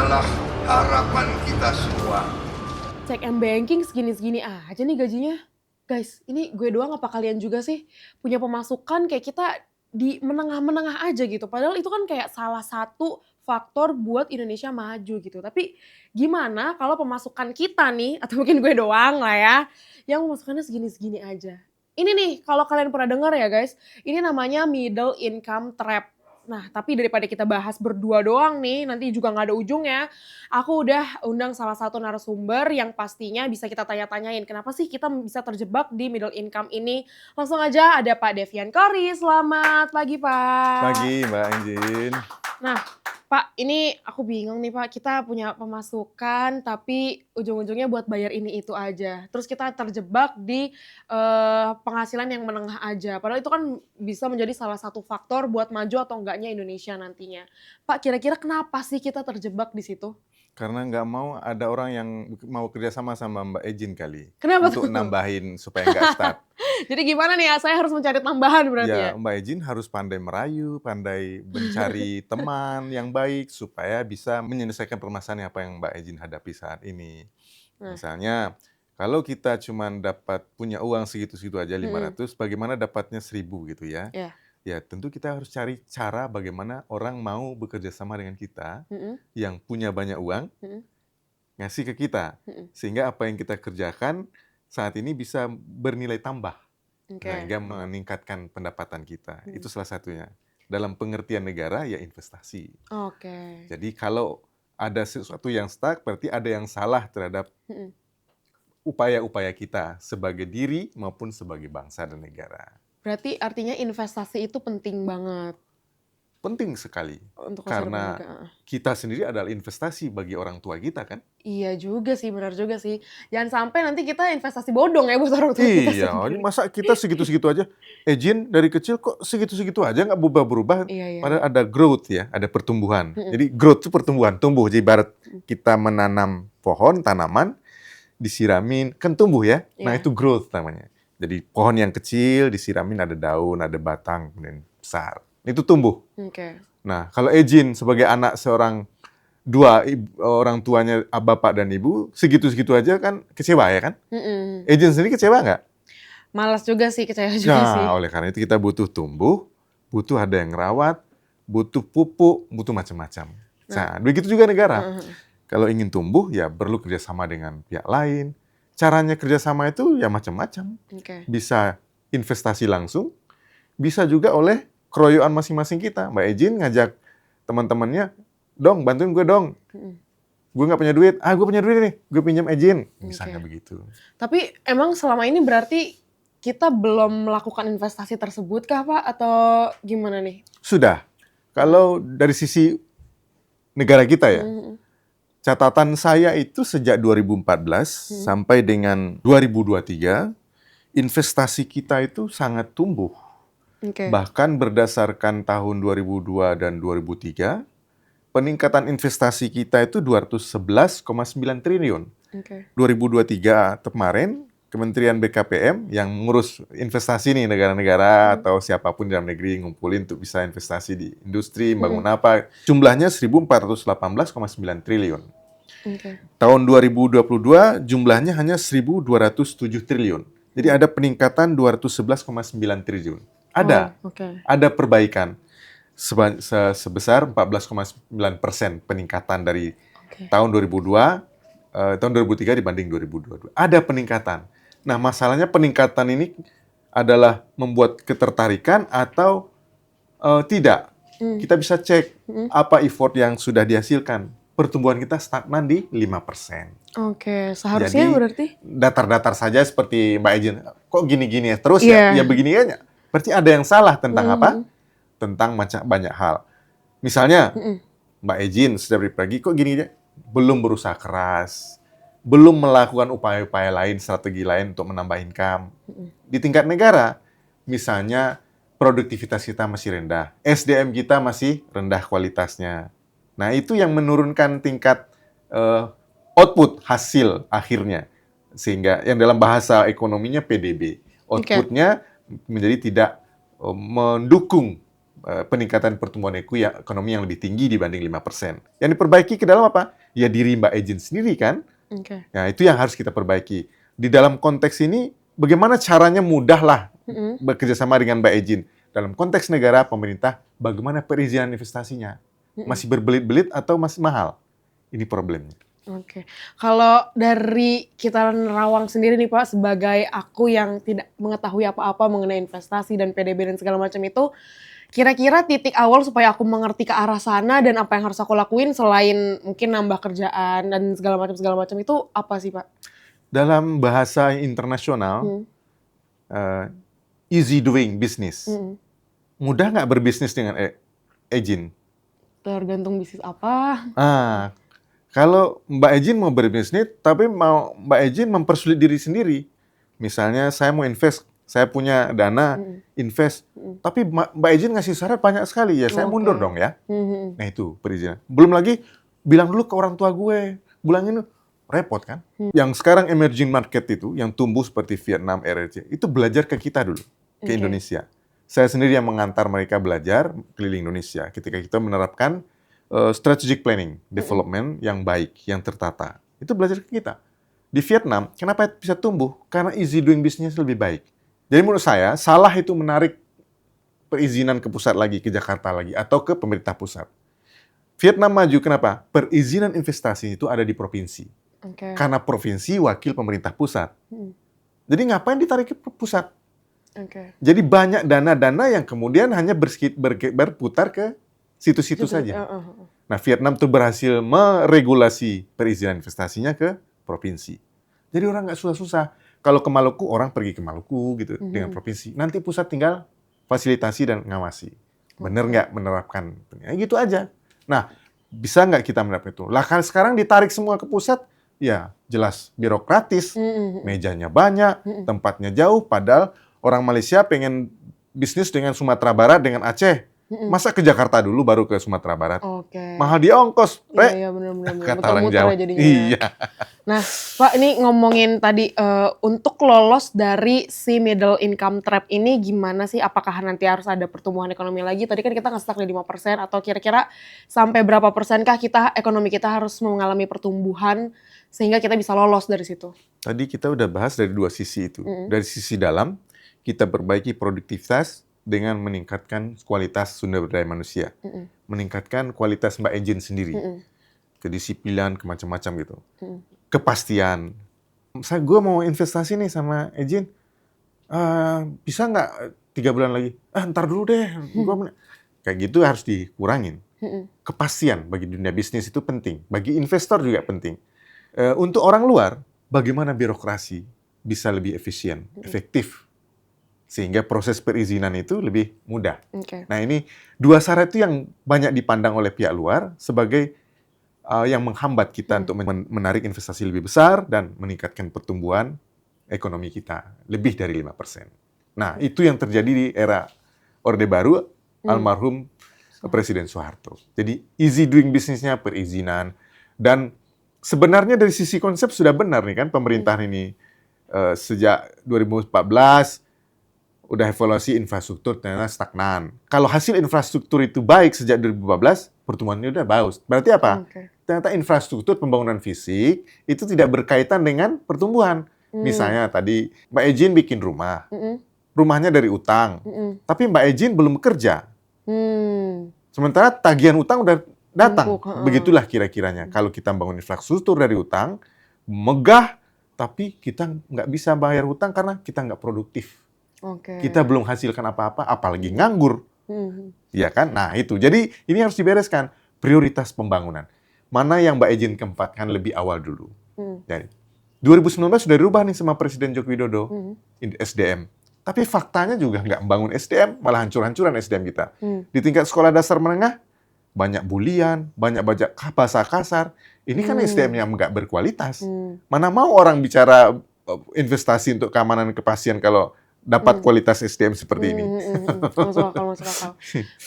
adalah harapan kita semua. Cek M-Banking segini-segini aja nih gajinya. Guys, ini gue doang apa kalian juga sih punya pemasukan kayak kita di menengah-menengah aja gitu. Padahal itu kan kayak salah satu faktor buat Indonesia maju gitu. Tapi gimana kalau pemasukan kita nih, atau mungkin gue doang lah ya, yang pemasukannya segini-segini aja. Ini nih, kalau kalian pernah dengar ya guys, ini namanya middle income trap. Nah, tapi daripada kita bahas berdua doang nih, nanti juga nggak ada ujungnya. Aku udah undang salah satu narasumber yang pastinya bisa kita tanya-tanyain. Kenapa sih kita bisa terjebak di middle income ini? Langsung aja ada Pak Devian Kori. Selamat pagi, Pak. Pagi, Mbak Anjin. Nah, Pak, ini aku bingung nih Pak, kita punya pemasukan tapi ujung-ujungnya buat bayar ini itu aja. Terus kita terjebak di penghasilan yang menengah aja. Padahal itu kan bisa menjadi salah satu faktor buat maju atau enggaknya Indonesia nantinya. Pak, kira-kira kenapa sih kita terjebak di situ? Karena nggak mau ada orang yang mau kerjasama sama Mbak Ejin kali. Kenapa Untuk tuh? nambahin supaya nggak stuck. Jadi gimana nih ya, saya harus mencari tambahan berarti ya? Ya, Mbak Ejin harus pandai merayu, pandai mencari teman yang baik supaya bisa menyelesaikan permasalahan apa yang Mbak Ejin hadapi saat ini. Misalnya, kalau kita cuma dapat punya uang segitu-segitu aja 500, bagaimana dapatnya 1000 gitu ya? Iya. Ya, tentu kita harus cari cara bagaimana orang mau bekerja sama dengan kita yang punya banyak uang, ngasih ke kita. Sehingga apa yang kita kerjakan saat ini bisa bernilai tambah. Oke. Sehingga meningkatkan pendapatan kita. Itu salah satunya. Dalam pengertian negara, ya investasi. Oke. Jadi kalau ada sesuatu yang stuck, berarti ada yang salah terhadap upaya-upaya kita sebagai diri maupun sebagai bangsa dan negara. Berarti artinya investasi itu penting banget Penting sekali. untuk masa depan Karena juga. kita sendiri adalah investasi bagi orang tua kita kan. Iya juga sih, benar juga sih. Jangan sampai nanti kita investasi bodong ya buat orang tua kita Iya, sendiri. masa kita segitu-segitu aja. Jin dari kecil kok segitu-segitu aja nggak berubah-berubah. Iya. Padahal ada growth ya, ada pertumbuhan. Jadi growth itu pertumbuhan, tumbuh. Jadi ibarat kita menanam pohon, tanaman, disiramin, kan tumbuh ya. Nah Iya. itu growth namanya. Jadi pohon yang kecil disiramin ada daun, ada batang, kemudian besar. Itu tumbuh. Oke. Nah kalau Jin sebagai anak seorang orang tuanya bapak dan ibu, segitu-segitu aja kan kecewa ya kan? Jin sendiri kecewa nggak? Malas juga sih, kecewa juga sih. Nah, oleh karena itu kita butuh tumbuh, butuh ada yang rawat, butuh pupuk, butuh macam-macam. Nah, begitu juga negara. Kalau ingin tumbuh, ya perlu kerjasama dengan pihak lain. Caranya kerjasama itu ya macam-macam. Oke. Bisa investasi langsung, bisa juga oleh keroyokan masing-masing kita. Mbak Ejin ngajak teman-temannya, dong bantuin gue dong. Gue nggak punya duit, gue punya duit nih, gue pinjam Ejin. Misalnya begitu. Tapi emang selama ini berarti kita belum melakukan investasi tersebut kah Pak? Atau gimana nih? Sudah. Kalau dari sisi negara kita ya, catatan saya itu sejak 2014 sampai dengan 2023, investasi kita itu sangat tumbuh. Oke. Bahkan berdasarkan tahun 2002 dan 2003, peningkatan investasi kita itu 211,9 triliun. Oke. 2023 kemarin, Kementerian BKPM yang mengurus investasi nih negara-negara atau siapapun di dalam negeri ngumpulin untuk bisa investasi di industri, bangun apa, jumlahnya 1.418,9 triliun. Oke. Tahun 2022 jumlahnya hanya 1.207 triliun. Jadi ada peningkatan 211,9 triliun. Ada, Oke. ada perbaikan sebesar 14,9% peningkatan dari tahun 2003 dibanding 2022. Ada peningkatan. Nah, masalahnya peningkatan ini adalah membuat ketertarikan atau tidak. Kita bisa cek apa effort yang sudah dihasilkan. Pertumbuhan kita stagnan di 5%. Oke, seharusnya Jadi, berarti? datar-datar saja seperti Mbak Ejin. Kok gini-gini ya? Terus Iya. ya begini aja. Berarti ada yang salah tentang apa? Tentang banyak hal. Misalnya, Mbak Ejin setiap pagi kok gini aja? Belum berusaha keras, belum melakukan upaya-upaya lain, strategi lain untuk menambah income. Di tingkat negara, misalnya produktivitas kita masih rendah, SDM kita masih rendah kualitasnya. Nah, itu yang menurunkan tingkat output hasil akhirnya. Sehingga yang dalam bahasa ekonominya PDB. Outputnya menjadi tidak mendukung peningkatan pertumbuhan ekonomi yang lebih tinggi dibanding 5%. Yang diperbaiki ke dalam apa? Ya diri Mbak Ejin sendiri kan. Oke. Nah, itu yang harus kita perbaiki. Di dalam konteks ini, bagaimana caranya mudahlah bekerja sama dengan Mbak Ejin. Dalam konteks negara, pemerintah, bagaimana perizinan investasinya? Masih berbelit-belit atau masih mahal? Ini problemnya. Oke. Kalau dari kita nerawang sendiri nih Pak, sebagai aku yang tidak mengetahui apa-apa mengenai investasi dan PDB dan segala macam itu, kira-kira titik awal supaya aku mengerti ke arah sana dan apa yang harus aku lakuin selain mungkin nambah kerjaan dan segala macam itu apa sih Pak? Dalam bahasa internasional, easy doing business. Mudah nggak berbisnis dengan Ejin? Tergantung bisnis apa. Kalau Mbak Ejin mau berbisnis, tapi mau Mbak Ejin mempersulit diri sendiri. Misalnya saya mau invest, saya punya dana invest, tapi Mbak Ejin ngasih syarat banyak sekali, ya saya mundur dong ya. Nah itu perizinan. Belum lagi bilang dulu ke orang tua gue, bilang ini repot kan. Yang sekarang emerging market itu, yang tumbuh seperti Vietnam, RRC, itu belajar ke kita dulu, ke Indonesia. Saya sendiri yang mengantar mereka belajar keliling Indonesia ketika kita menerapkan strategic planning, development yang baik, yang tertata. Itu belajar ke kita. Di Vietnam, kenapa bisa tumbuh? Karena easy doing business lebih baik. Jadi menurut saya, salah itu menarik perizinan ke pusat lagi, ke Jakarta lagi, atau ke pemerintah pusat. Vietnam maju, kenapa? Perizinan investasi itu ada di provinsi. Karena provinsi wakil pemerintah pusat. Jadi ngapain ditarik ke pusat? Jadi banyak dana-dana yang kemudian hanya berputar ke situ-situ saja. Nah, Vietnam tuh berhasil meregulasi perizinan investasinya ke provinsi. Jadi orang nggak susah-susah. Kalau ke Maluku, orang pergi ke Maluku gitu dengan provinsi. Nanti pusat tinggal fasilitasi dan ngawasi. Bener nggak menerapkan? Ya, gitu aja. Nah, bisa nggak kita menerapkan itu? Lah kan sekarang ditarik semua ke pusat, ya jelas birokratis, mejanya banyak, tempatnya jauh, padahal orang Malaysia pengen bisnis dengan Sumatera Barat, dengan Aceh. Masa ke Jakarta dulu baru ke Sumatera Barat? Mahal dia ongkos, Iya, benar-benar. kata orang Jawa. Iya. Nah, Pak, ini ngomongin tadi untuk lolos dari si middle income trap ini gimana sih? Apakah nanti harus ada pertumbuhan ekonomi lagi? Tadi kan kita nge-stuck di 5%, atau kira-kira sampai berapa persenkah ekonomi kita harus mengalami pertumbuhan sehingga kita bisa lolos dari situ? Tadi kita udah bahas dari dua sisi itu. Dari sisi dalam, kita perbaiki produktivitas dengan meningkatkan kualitas sumber daya manusia. Meningkatkan kualitas Mbak Ejin sendiri. Kedisiplinan, ke macam-macam gitu. Kepastian. Gue mau investasi nih sama Ejin. Bisa nggak 3 bulan lagi? Ntar dulu deh. Kayak gitu harus dikurangin. Kepastian bagi dunia bisnis itu penting. Bagi investor juga penting. Untuk orang luar, bagaimana birokrasi bisa lebih efisien, efektif. Sehingga proses perizinan itu lebih mudah. Nah ini dua syarat itu yang banyak dipandang oleh pihak luar sebagai yang menghambat kita untuk menarik investasi lebih besar dan meningkatkan pertumbuhan ekonomi kita lebih dari 5%. Nah itu yang terjadi di era Orde Baru, almarhum Presiden Soeharto. Jadi easy doing bisnisnya perizinan, dan sebenarnya dari sisi konsep sudah benar nih kan pemerintahan ini sejak 2014 udah evaluasi infrastruktur ternyata stagnan. Kalau hasil infrastruktur itu baik sejak 2014, pertumbuhannya udah bagus. Berarti apa? Ternyata infrastruktur pembangunan fisik itu tidak berkaitan dengan pertumbuhan. Misalnya tadi Mbak Ejin bikin rumah. Rumahnya dari utang. Tapi Mbak Ejin belum bekerja. Sementara tagihan utang udah datang. Begitulah kira-kiranya. Kalau kita bangun infrastruktur dari utang, megah, tapi kita nggak bisa bayar utang karena kita nggak produktif. Kita belum hasilkan apa-apa, apalagi nganggur. Ya kan? Nah itu. Jadi ini harus dibereskan. Prioritas pembangunan. Mana yang Mbak Ejin keempatkan lebih awal dulu. Jadi 2019 sudah dirubah nih sama Presiden Joko Widodo. SDM. Tapi faktanya juga nggak membangun SDM, malah hancur-hancuran SDM kita. Di tingkat sekolah dasar menengah, banyak bulian, banyak bahasa kasar. Ini kan SDM yang nggak berkualitas. Mana mau orang bicara investasi untuk keamanan kepastian kalau dapat kualitas SDM seperti ini. Masuk akal.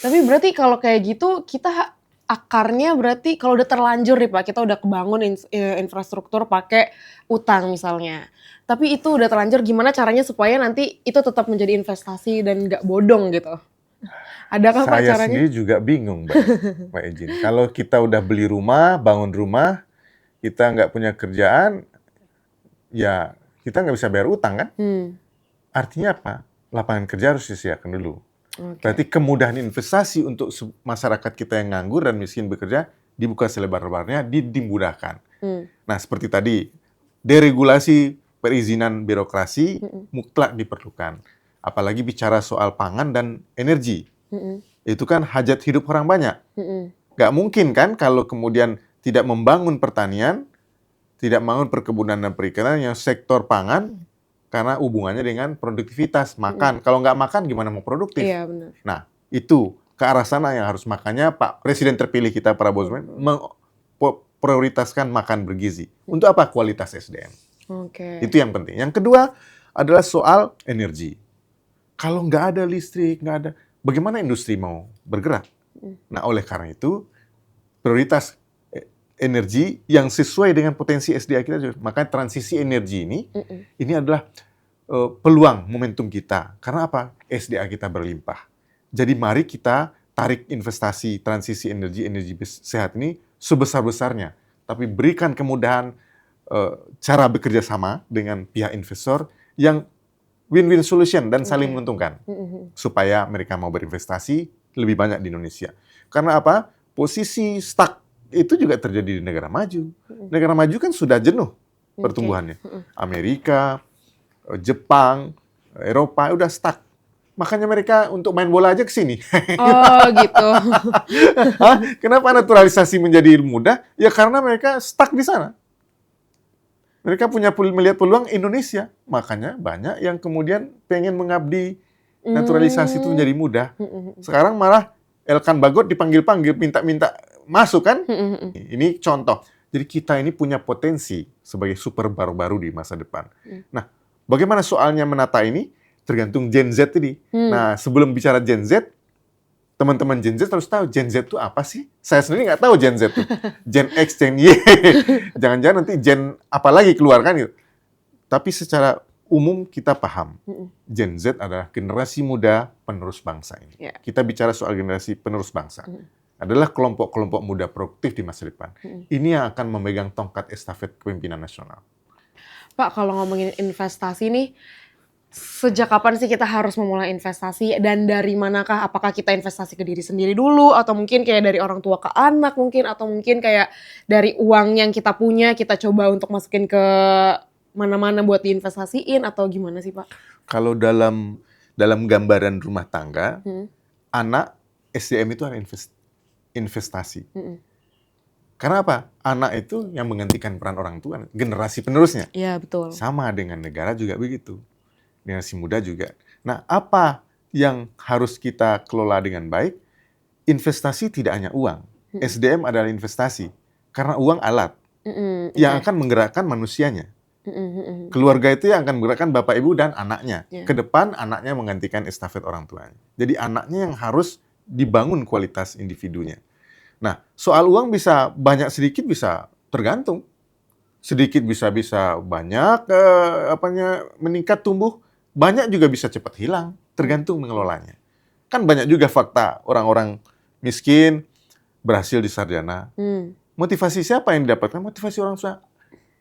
Tapi berarti kalau kayak gitu, kita akarnya berarti kalau udah terlanjur nih Pak, kita udah kebangun infrastruktur pakai utang misalnya. Tapi itu udah terlanjur, gimana caranya supaya nanti itu tetap menjadi investasi dan nggak bodong gitu? Adakah Pak Saya caranya? sendiri juga bingung, Mbak Ejin. Kalau kita udah beli rumah, bangun rumah, kita nggak punya kerjaan, ya kita nggak bisa bayar utang kan? Artinya apa? Lapangan kerja harus disediakan dulu. Oke. Berarti kemudahan investasi untuk masyarakat kita yang nganggur dan miskin bekerja dibuka selebar-lebarnya, dimudahkan. Nah, seperti tadi, deregulasi perizinan birokrasi mutlak diperlukan. Apalagi bicara soal pangan dan energi. Itu kan hajat hidup orang banyak. Nggak mungkin kan kalau kemudian tidak membangun pertanian, tidak membangun perkebunan dan perikanan yang sektor pangan, karena hubungannya dengan produktivitas, makan. Kalau nggak makan, gimana mau produktif? Iya, benar. Nah, itu ke arah sana yang harus. Makanya Pak Presiden terpilih kita, Prabowo Subianto, prioritaskan makan bergizi. Untuk apa? Kualitas SDM. Oke. Itu yang penting. Yang kedua adalah soal energi. Kalau nggak ada listrik, nggak ada, bagaimana industri mau bergerak? Nah, oleh karena itu, prioritas energi yang sesuai dengan potensi SDA kita juga. Makanya transisi energi ini adalah peluang, momentum kita. Karena apa? SDA kita berlimpah. Jadi mari kita tarik investasi transisi energi sehat ini sebesar-besarnya. Tapi berikan kemudahan cara bekerja sama dengan pihak investor yang win-win solution dan saling menguntungkan. Supaya mereka mau berinvestasi lebih banyak di Indonesia. Karena apa? Posisi stuck itu juga terjadi di negara maju. Negara maju kan sudah jenuh pertumbuhannya. Amerika, Jepang, Eropa udah stuck. Makanya mereka untuk main bola aja ke sini. Oh, gitu. Kenapa naturalisasi menjadi mudah? Ya karena mereka stuck di sana. Mereka melihat peluang Indonesia. Makanya banyak yang kemudian pengen mengabdi, naturalisasi itu menjadi mudah. Sekarang malah Elkan Bagot dipanggil-panggil, minta-minta masuk kan? Ini contoh. Jadi kita ini punya potensi sebagai super baru-baru di masa depan. Nah, bagaimana soalnya menata ini? Tergantung Gen Z ini. Nah, sebelum bicara Gen Z, teman-teman Gen Z harus tahu Gen Z itu apa sih? Saya sendiri nggak tahu Gen Z itu. Gen X, Gen Y. Jangan-jangan nanti Gen apa lagi keluar kan gitu. Tapi secara umum kita paham. Gen Z adalah generasi muda penerus bangsa ini. Kita bicara soal generasi penerus bangsa. Adalah kelompok-kelompok muda produktif di masa depan. Ini yang akan memegang tongkat estafet kepemimpinan nasional. Pak, kalau ngomongin investasi nih, sejak kapan sih kita harus memulai investasi dan dari manakah? Apakah kita investasi ke diri sendiri dulu atau mungkin kayak dari orang tua ke anak mungkin atau mungkin kayak dari uang yang kita punya kita coba untuk masukin ke mana-mana buat diinvestasiin atau gimana sih Pak? Kalau dalam gambaran rumah tangga, anak SDM itu adalah investasi. Karena apa? Anak itu yang menggantikan peran orang tua, generasi penerusnya. Iya, betul. Sama dengan negara juga begitu. Generasi muda juga. Nah, apa yang harus kita kelola dengan baik? Investasi tidak hanya uang. SDM adalah investasi. Karena uang alat yang akan menggerakkan manusianya. Keluarga itu yang akan menggerakkan bapak ibu dan anaknya. Ke depan anaknya menggantikan estafet orang tuanya. Jadi anaknya yang harus dibangun kualitas individunya. Nah, soal uang bisa banyak sedikit bisa tergantung. Sedikit bisa banyak meningkat tumbuh. Banyak juga bisa cepat hilang, tergantung mengelolanya. Kan banyak juga fakta orang-orang miskin berhasil di sarjana. Motivasi siapa yang didapatkan? Motivasi orang tua.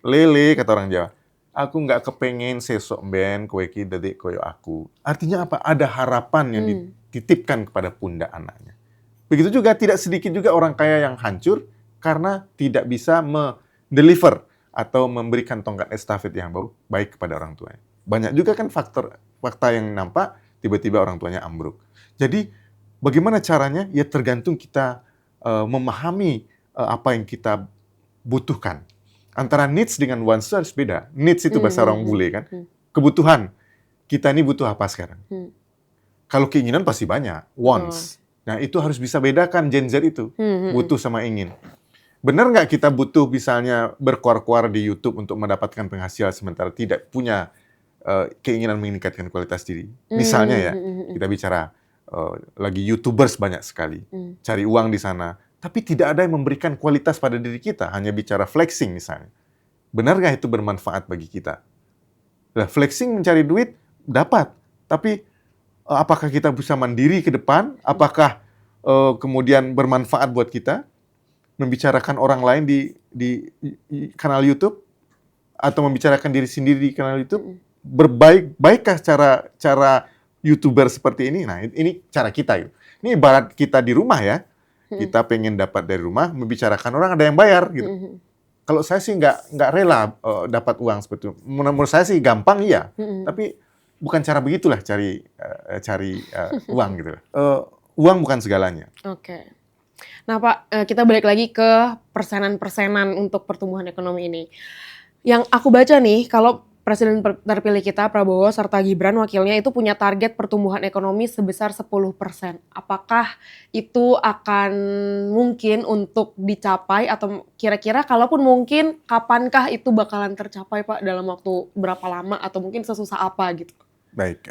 Lele, kata orang Jawa. Aku nggak kepengen sesok ben kowe ki dadi koyo aku. Artinya apa? Ada harapan yang dititipkan kepada pundak anaknya. Begitu juga tidak sedikit juga orang kaya yang hancur karena tidak bisa mendeliver atau memberikan tongkat estafet yang baik kepada orang tuanya. Banyak juga kan fakta yang nampak tiba-tiba orang tuanya ambruk. Jadi bagaimana caranya? Ya tergantung kita memahami apa yang kita butuhkan. Antara needs dengan wants harus beda. Needs itu bahasa orang bule kan. Kebutuhan. Kita ini butuh apa sekarang? Kalau keinginan pasti banyak. Wants. Nah itu harus bisa bedakan Gen Z itu. Butuh sama ingin. Benar nggak kita butuh misalnya berkuar-kuar di YouTube untuk mendapatkan penghasilan sementara tidak punya keinginan meningkatkan kualitas diri. Misalnya ya, kita bicara lagi YouTubers banyak sekali. Cari uang di sana. Tapi tidak ada yang memberikan kualitas pada diri kita. Hanya bicara flexing misalnya. Benar nggak itu bermanfaat bagi kita? Nah, flexing mencari duit, dapat. Tapi apakah kita bisa mandiri ke depan? Apakah kemudian bermanfaat buat kita? Membicarakan orang lain di kanal YouTube? Atau membicarakan diri sendiri di kanal YouTube? Baikkah cara YouTuber seperti ini? Nah, ini cara kita. Gitu. Ini ibarat kita di rumah ya. Kita pengen dapat dari rumah, membicarakan orang ada yang bayar. Gitu. Kalau saya sih nggak rela dapat uang seperti itu. Menurut saya sih gampang iya. Tapi bukan cara begitulah cari uang gitu. Uang bukan segalanya. Oke. Nah Pak, kita balik lagi ke persenan-persenan untuk pertumbuhan ekonomi ini. Yang aku baca nih, kalau Presiden terpilih kita, Prabowo, serta Gibran wakilnya itu punya target pertumbuhan ekonomi sebesar 10%. Apakah itu akan mungkin untuk dicapai atau kira-kira kalaupun mungkin, kapankah itu bakalan tercapai Pak dalam waktu berapa lama atau mungkin sesusah apa gitu? Baik,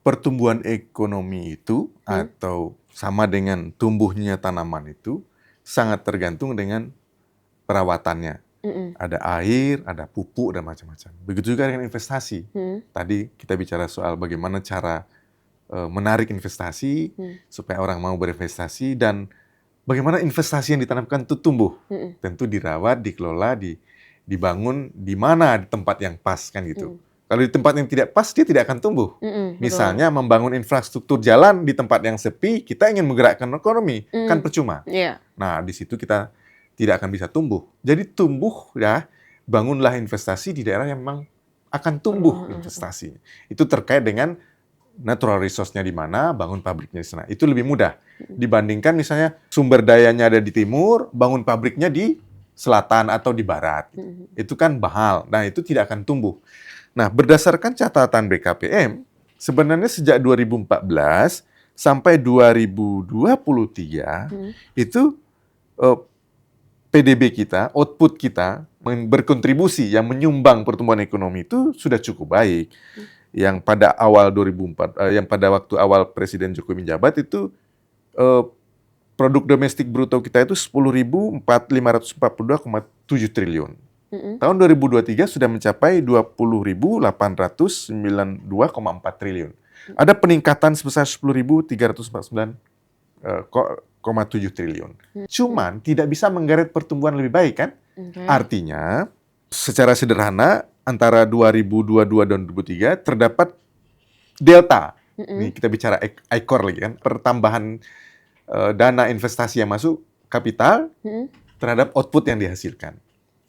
pertumbuhan ekonomi itu atau sama dengan tumbuhnya tanaman itu sangat tergantung dengan perawatannya. Ada air, ada pupuk, dan macam-macam. Begitu juga dengan investasi. Tadi kita bicara soal bagaimana cara menarik investasi supaya orang mau berinvestasi dan bagaimana investasi yang ditanamkan itu tumbuh. Tentu dirawat, dikelola, dibangun di mana di tempat yang pas kan gitu. Kalau di tempat yang tidak pas dia tidak akan tumbuh. Misalnya membangun infrastruktur jalan di tempat yang sepi, kita ingin menggerakkan ekonomi, kan percuma. Nah, di situ kita tidak akan bisa tumbuh. Jadi tumbuh ya, bangunlah investasi di daerah yang memang akan tumbuh investasi. Itu terkait dengan natural resource-nya di mana, bangun pabriknya di sana. Itu lebih mudah dibandingkan misalnya sumber dayanya ada di timur, bangun pabriknya di selatan atau di barat. Itu kan mahal. Nah, itu tidak akan tumbuh. Nah, berdasarkan catatan BKPM, sebenarnya sejak 2014 sampai 2023 itu PDB kita, output kita berkontribusi yang menyumbang pertumbuhan ekonomi itu sudah cukup baik. Yang pada awal 2004, yang pada waktu awal Presiden Jokowi menjabat itu produk domestik bruto kita itu 10.542,7 triliun. Tahun 2023 sudah mencapai 20.892,4 triliun. Ada peningkatan sebesar 10.349,7 triliun. Cuman tidak bisa menggeret pertumbuhan lebih baik kan? Artinya secara sederhana antara 2022 dan 2023 terdapat delta. Ini kita bicara ICOR lagi kan, pertambahan dana investasi yang masuk kapital terhadap output yang dihasilkan.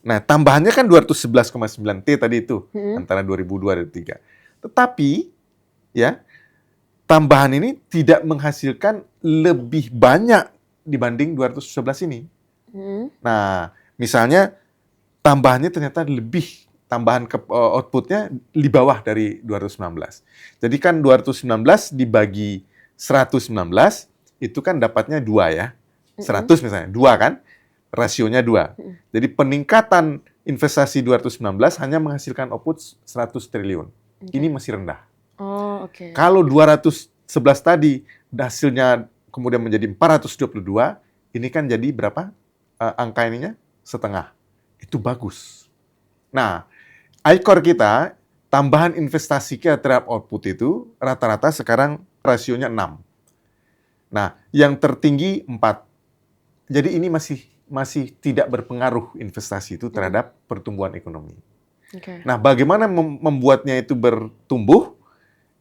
Nah, tambahannya kan 211,9 T tadi itu antara 2002 dan 2023. Tetapi ya tambahan ini tidak menghasilkan lebih banyak dibanding 211 ini. Nah, misalnya tambahannya ternyata lebih, tambahan outputnya di bawah dari 219. Jadi kan 219 dibagi 119, itu kan dapatnya 2 ya. 100 misalnya, 2 kan? Rasionya 2. Jadi peningkatan investasi 219 hanya menghasilkan output 100 triliun. Ini masih rendah. Kalau 211 tadi hasilnya kemudian menjadi 422, ini kan jadi berapa angka ininya? Setengah. Itu bagus. Nah, ICOR kita, tambahan investasi kita terhadap output itu rata-rata sekarang rasionya 6. Nah, yang tertinggi 4. Jadi ini masih tidak berpengaruh investasi itu terhadap pertumbuhan ekonomi. Nah, bagaimana membuatnya itu bertumbuh?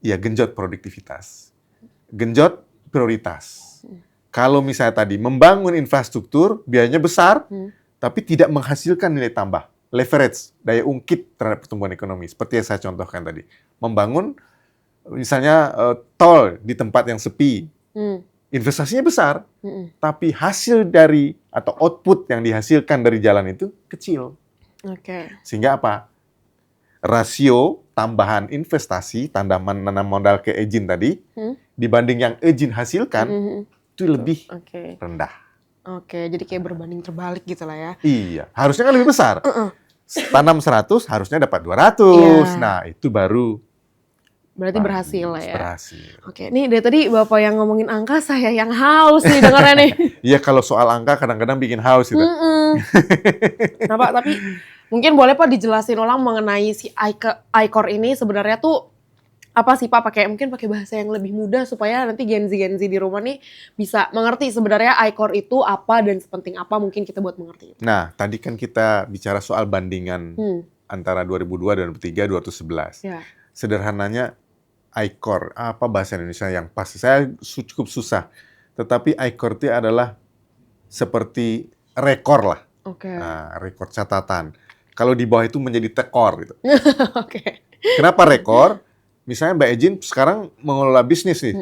Ya, genjot produktivitas. Genjot prioritas. Kalau misalnya tadi membangun infrastruktur, biayanya besar, tapi tidak menghasilkan nilai tambah. Leverage, daya ungkit terhadap pertumbuhan ekonomi. Seperti yang saya contohkan tadi. Membangun, misalnya tol di tempat yang sepi. Investasinya besar, tapi hasil dari atau output yang dihasilkan dari jalan itu kecil. Sehingga apa? Rasio tambahan investasi, tanam modal ke izin tadi, dibanding yang izin hasilkan, itu lebih rendah. Jadi kayak berbanding terbalik gitu lah ya. Iya, harusnya kan lebih besar. Tanam 100, harusnya dapat 200. Nah, itu baru berarti berhasil lah ya. Berhasil. Nih dari tadi Bapak yang ngomongin angka, saya yang haus nih dengarnya nih. Iya, kalau soal angka kadang-kadang bikin haus gitu. Nah Pak, tapi mungkin boleh Pak dijelasin ulang mengenai si ICOR ini sebenarnya tuh apa sih Pak, mungkin pakai bahasa yang lebih mudah supaya nanti Gen Z di rumah nih bisa mengerti sebenarnya I-Core itu apa dan sepenting apa mungkin kita buat mengerti itu. Nah, tadi kan kita bicara soal bandingan antara 2002 dan 2003, 2011. Ya. Sederhananya I-Core, apa bahasa Indonesia yang pas? Saya cukup susah. Tetapi I-Core itu adalah seperti rekor lah. Oke. Nah, rekor catatan. Kalau di bawah itu menjadi tekor gitu. Oke. Kenapa rekor? Misalnya Mbak Ejin sekarang mengelola bisnis nih,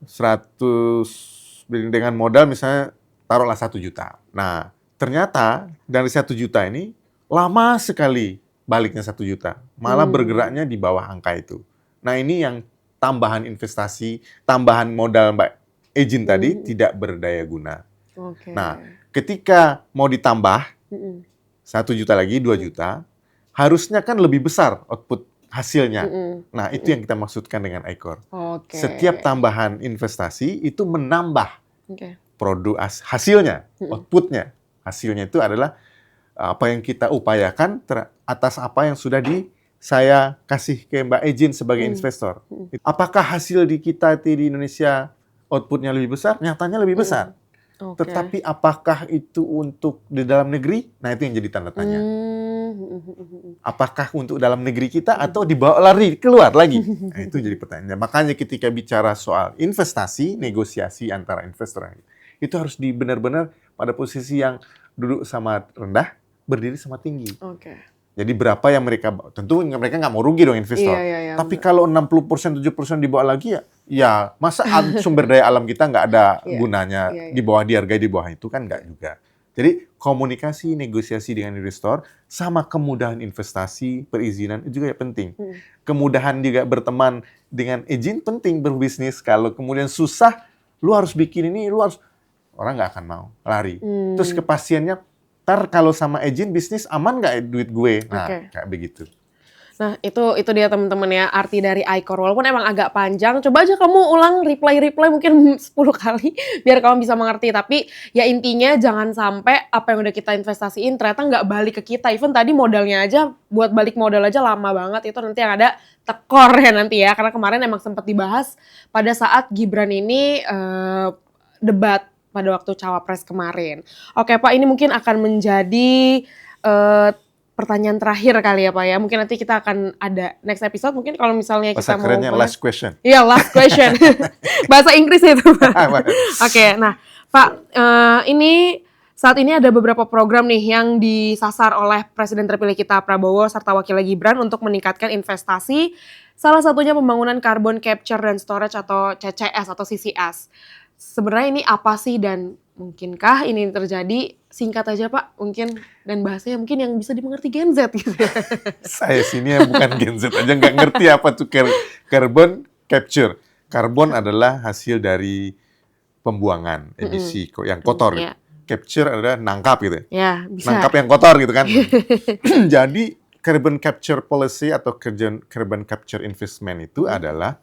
100 dengan modal misalnya taruhlah 1 juta. Nah, ternyata dari 1 juta ini lama sekali baliknya 1 juta. Malah bergeraknya di bawah angka itu. Nah, ini yang tambahan investasi, tambahan modal Mbak Ejin tadi tidak berdaya guna. Oke. Nah, ketika mau ditambah 1 juta lagi, 2 juta, harusnya kan lebih besar output hasilnya. Nah, itu yang kita maksudkan dengan I-Core. Oke. Setiap tambahan investasi itu menambah Oke. produk hasilnya, outputnya. Hasilnya itu adalah apa yang kita upayakan atas apa yang sudah saya kasih ke Mbak Ejin sebagai investor. Apakah hasil di kita di Indonesia outputnya lebih besar? Nyatanya lebih besar. Oke. Tetapi apakah itu untuk di dalam negeri? Nah, itu yang jadi tanda tanya. Apakah untuk dalam negeri kita atau dibawa lari keluar lagi? Nah, itu jadi pertanyaan. Makanya ketika bicara soal investasi, negosiasi antara investor itu harus benar-benar pada posisi yang duduk sama rendah, berdiri sama tinggi. Oke. Jadi berapa yang tentu mereka nggak mau rugi dong investor. Iya, Tapi kalau 60%, 70% dibawa lagi ya masa sumber daya alam kita nggak ada gunanya di bawah dihargai di bawah itu kan nggak juga. Jadi komunikasi, negosiasi dengan investor sama kemudahan investasi, perizinan itu juga penting. Kemudahan juga berteman dengan Ejin penting berbisnis. Kalau kemudian susah, lu harus bikin ini, orang nggak akan mau lari. Terus kepastiannya, kalau sama Ejin bisnis aman nggak duit gue? Nah, kayak begitu. Nah, itu dia teman-teman ya, arti dari I-Core. Walaupun emang agak panjang, coba aja kamu ulang reply mungkin 10 kali biar kamu bisa mengerti. Tapi ya intinya jangan sampai apa yang udah kita investasiin ternyata nggak balik ke kita. Even tadi modalnya aja, buat balik modal aja lama banget. Itu nanti yang ada tekor ya nanti ya. Karena kemarin emang sempat dibahas pada saat Gibran ini debat pada waktu Cawapres kemarin. Oke Pak, ini mungkin akan menjadi pertanyaan terakhir kali ya Pak ya. Mungkin nanti kita akan ada next episode. Mungkin kalau misalnya kita mau... kerennya last question. Iya, last question. Bahasa Inggris itu Pak. Oke, nah Pak, ini saat ini ada beberapa program nih yang disasar oleh Presiden terpilih kita Prabowo serta Wakilnya Gibran untuk meningkatkan investasi. Salah satunya pembangunan carbon capture dan storage atau CCS atau CCS. Sebenarnya ini apa sih dan mungkinkah ini terjadi? Singkat aja Pak, mungkin dan bahasanya mungkin yang bisa dimengerti Gen Z gitu. Saya sini yang bukan Gen Z aja nggak ngerti apa tuh carbon capture. Karbon adalah hasil dari pembuangan emisi yang kotor. Yeah. Capture adalah nangkap gitu. Ya, bisa. Nangkap yang kotor gitu kan. Jadi carbon capture policy atau carbon capture investment itu adalah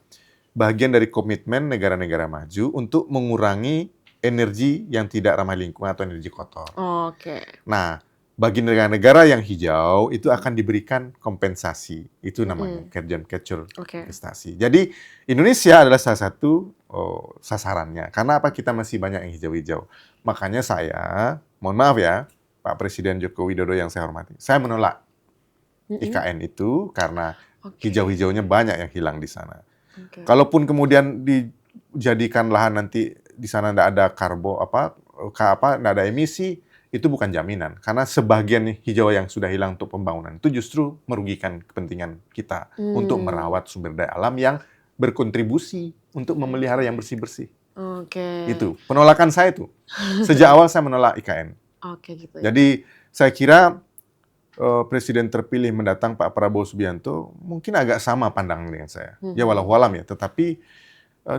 bagian dari komitmen negara-negara maju untuk mengurangi energi yang tidak ramah lingkungan atau energi kotor. Oke. Nah, bagi negara-negara yang hijau itu akan diberikan kompensasi. Itu namanya carbon capture investasi. Jadi Indonesia adalah salah satu sasarannya. Karena apa? Kita masih banyak yang hijau-hijau. Makanya saya, mohon maaf ya, Pak Presiden Joko Widodo yang saya hormati, saya menolak IKN itu karena hijau-hijaunya banyak yang hilang di sana. Kalaupun kemudian dijadikan lahan nanti di sana nggak ada nggak ada emisi, itu bukan jaminan. Karena sebagian hijau yang sudah hilang untuk pembangunan itu justru merugikan kepentingan kita untuk merawat sumber daya alam yang berkontribusi untuk memelihara yang bersih-bersih. Itu penolakan saya itu. Sejak awal saya menolak IKN. Gitu ya. Jadi saya kira Presiden terpilih mendatang Pak Prabowo Subianto mungkin agak sama pandangan dengan saya. Ya walau-walam ya, tetapi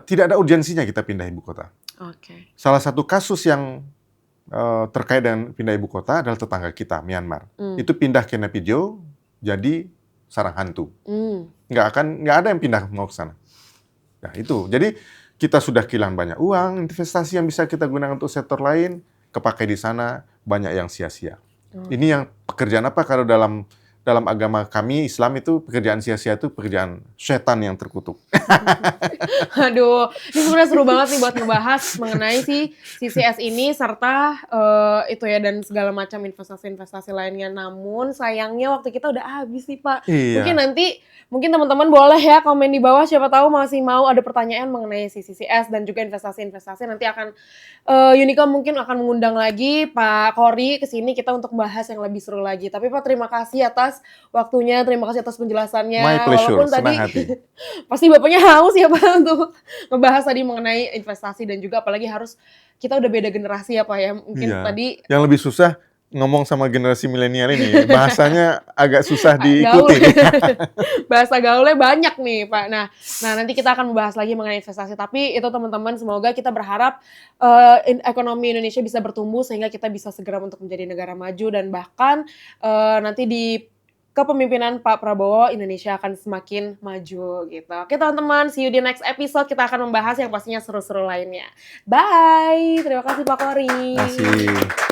tidak ada urgensinya kita pindah ibu kota. Salah satu kasus yang terkait dengan pindah ibu kota adalah tetangga kita, Myanmar. Itu pindah ke Naypyidaw jadi sarang hantu. Nggak ada yang pindah mau ke sana. Nah itu, jadi kita sudah kehilangan banyak uang, investasi yang bisa kita gunakan untuk sektor lain, kepakai di sana, banyak yang sia-sia. Ini yang pekerjaan apa kalau dalam dalam agama kami Islam itu pekerjaan sia-sia itu pekerjaan setan yang terkutuk. Aduh, ini sebenarnya seru banget nih buat ngebahas mengenai si CCS ini serta itu ya dan segala macam investasi-investasi lainnya. Namun sayangnya waktu kita udah habis nih Pak. Iya. Mungkin teman-teman boleh ya komen di bawah siapa tahu masih mau ada pertanyaan mengenai si CCS dan juga investasi-investasi. Nanti akan Unicom mungkin akan mengundang lagi Pak Kori ke sini kita untuk bahas yang lebih seru lagi. Tapi Pak terima kasih atas waktunya, terima kasih atas penjelasannya. My pleasure, Walaupun senang tadi hati. pasti Bapaknya haus ya Pak untuk ngebahas tadi mengenai investasi dan juga apalagi kita udah beda generasi ya Pak ya. Mungkin Iya. tadi Yang lebih susah ngomong sama generasi milenial ini, bahasanya agak susah gaul. diikuti. Bahasa gaulnya banyak nih Pak. Nah nanti kita akan membahas lagi mengenai investasi. Tapi itu teman-teman semoga kita berharap ekonomi Indonesia bisa bertumbuh sehingga kita bisa segera untuk menjadi negara maju dan bahkan nanti di kepemimpinan Pak Prabowo Indonesia akan semakin maju gitu. Oke teman-teman, see you di next episode. Kita akan membahas yang pastinya seru-seru lainnya. Bye. Terima kasih Pak Kori. Terima kasih.